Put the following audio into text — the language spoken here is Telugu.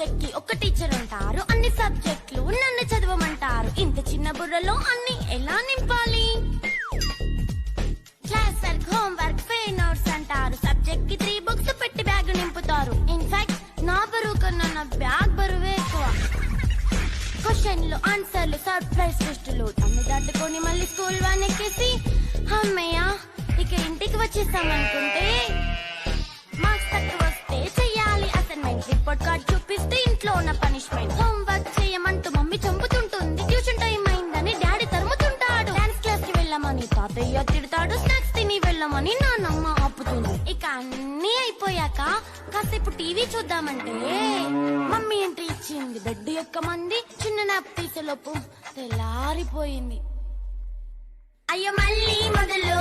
సబ్జెక్ట్ కి ఒక టీచర్ ఉంటారు, అన్ని సబ్జెక్టులు నన్ను చదవమంటారు. ఇంత చిన్న బుర్రలో అన్ని ఎలా నింపాలి? Class work, home work, fair notes అంటారు. సబ్జెక్ట్ కి 3 బుక్స్ పెట్టి బ్యాగ్ నింపుతారు. ఇన్ఫాక్ట్ నా బరువు కన్నా నా బ్యాగ్ బరువే ఎక్కువ. క్వశ్చన్లు, ఆన్సర్లు, సర్ప్రైజ్ టెస్టులు తమ్మి దాటుకొని మళ్ళీ స్కూల్ వాన్ ఎక్కేసి అమ్మయ్య ఇక ఇంటికి వచ్చేసామనుకుంటే మార్క్స్ తక్కువ వస్తే చెయ్యాలి అసైన్మెంట్. రిపోర్ట్ కార్డ్ చూపిస్తే ఇంట్లో ఉన్న పనిష్మెంట్. హోమ్ వర్క్ చేయమంటూ మమ్మీ చంపుతుంటుంది. ట్యూషన్ టైం అయిందని డాడీ తరుముతుంటాడు. డాన్స్ క్లాస్ కి వెళ్ళమని తాతయ్య తిడతాడు. స్నాక్స్ తిని వెళ్ళమని నాన్నమ్మ ఆపుతుంది. ఇక అన్ని అయిపోయాక కాసేపు టీవీ చూద్దామంటే మమ్మీ ఎంట్రీ ఇచ్చింది. బెడ్ ఎక్కమంది. చిన్న నాప్ తీసేలోపు తెల్లారిపోయింది. అయ్యో మళ్ళీ మొదలు